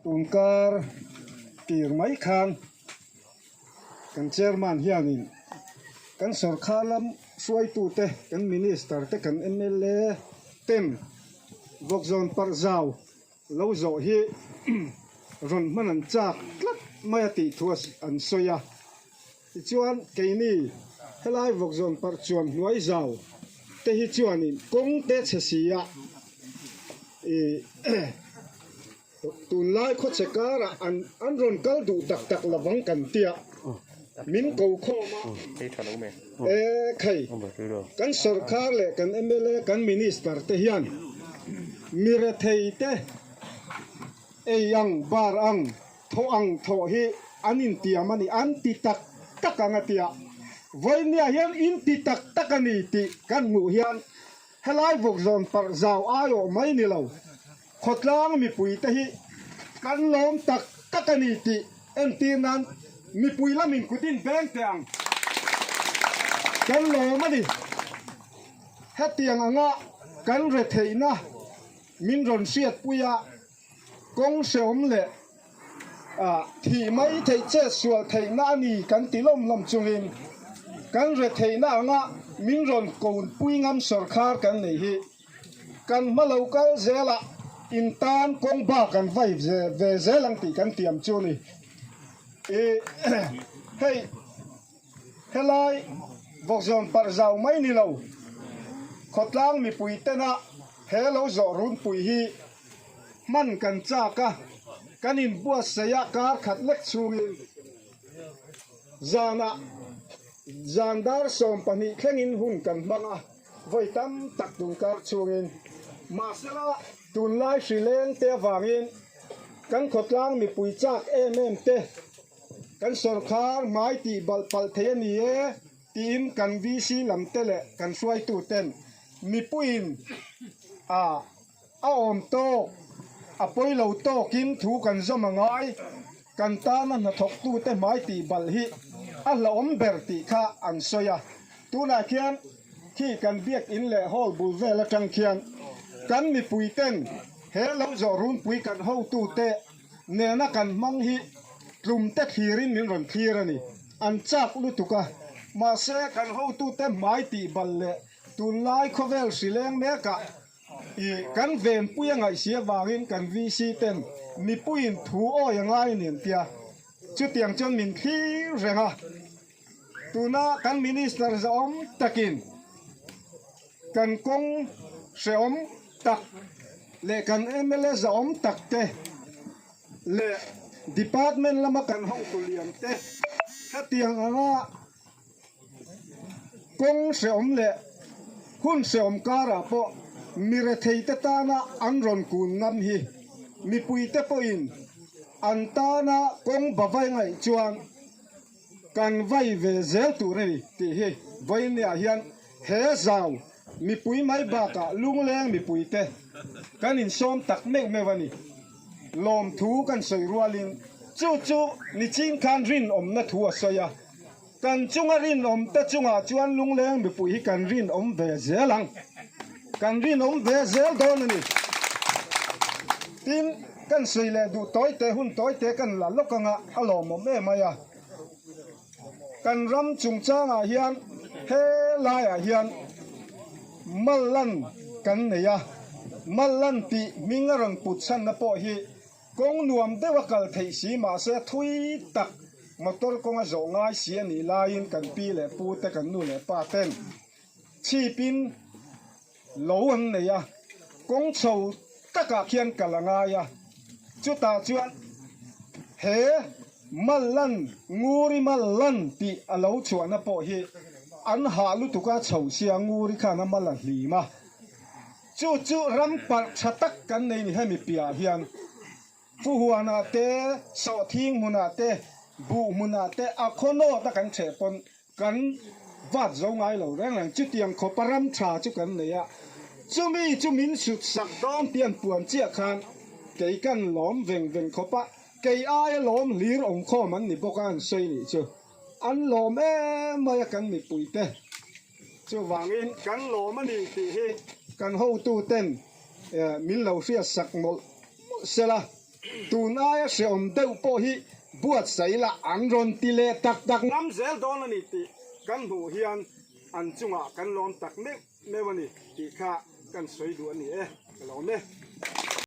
Tungkar tirmai khan kan chairman hianin kan sarkar lam suai tu te kan minister te kan MLA ten vokzon par zau lo zo hi ron manan chak tlat mai ti thuas an soya chuan keini helai vokzon par chuan nuai zau te hi chuanin kong te chesia tun lai kho chekara an ron kal du tak tak lawang kan tia min ko kho ma khai kan sarkar le kan MLA kan minister te hian mire thei te yang bar ang tho hi anin tia mani an ti tak takanga tia voinia hian in ti tak takani ti kan mu hian helai vokzon par zau ayo mai ni lo khotlang mi pui te hi kan lom tak takani ti en ti nan mi pui lamin kutin beng teang kan lo mani hetiang anga kan re theina min ron siat puya kong seom le thì mấy thầy chết sửa thầy na ni kan tilom lam chungin kan re thei na nga min ron kon pui ngam sarkar kan nei hi kan malokal zela in tan kong ba kan vai ve zelang ti kan tiam chu ni hey helai vokzon par zau mai ni lo khotlang mi pui tena hello zo run pui hi man kan cha ka kanin buat saya kar khat lek chungin zana zandar som pani khengin hun kan manga voi tam tak tung kar chungin masala tun lai shileng te wangin kan khotlang mi pui chak em te kan sarkar mai ti bal pal the ni e tin kan VC lam te le kan suai tu ten mi puin a om to apoi lo to kin thu kan zomangai kan ta na thok tu te mai ti bal hi a lom ber ti kha an soya tu na khian khi kan biak in le hol bul ve la tang khian kan mi pui ten he lo zo run pui kan ho tu te ne na kan mang hi tlum te khirin min ron khirani an chak lu tuka ma se kan ho tu te mai ti bal le tun lai khovel sileng me ka kan ven puya ngai sia wangin kan VC ten mi puin thu o yangai nin tia chu tiang chon min khi renga tuna kan minister zom takin kan kong seom tak le kan MLA zom tak te le department lama kan hong tuliam te hatiang anga kong seom le hun seom kara po mire thei te ta na an ron kun ngam hi mi pui te po in an ta na kong bawai ngai chuan kan vai ve zel tu re ti hi voi ne a hian he zau mi pui mai ba ka lung leng mi pui te kan in som tak mek me wani lom thu kan soi rualin chu chu ni ching kan rin om na thu a soya kan chunga rin om te chunga chuan lung leng mi pui hi kan rin om ve zelang kan rin om ve zel don ni tin kan sui le du toy te hun toy te kan la lokanga alom me maya kan ram chung changa hian he lai a hian mallan kan neya mallan ti mingarang putsan na po hi kong nuam de wakal thei si ma se thui tak motor konga zo ngai si ani lain kan pi le pu te kan nu le pa ten chi pin lo an ne ya kong chou taka khian kalanga ya chu ta chuan he mallan nguri mallan ti alo chuana po hi an ha lu tuka chou sia nguri khana mala hli ma chu chu ram par chatak kan nei ni hemi pia hian fu huana te so thing muna te bu muna te akhono ta kan che pon kan vat zo ngai lo reng lang chu tiang kho param tha chu kan ne ya chu min sut sak dom tian puan chia khan kei kan lom veng khopa kei ai lom lir ong kho man ni bokan sei ni chu an lom e mai kan mi pui te chu wangin kan lom ani ti hi kan ho tu ten min lo ria sak mol sela tu na se om deu po hi buat sai la an ron ti le tak tak nam zel don ani ti kan hu hian an chunga kan lon tak me me wani ti kha kan soi du ani e lo me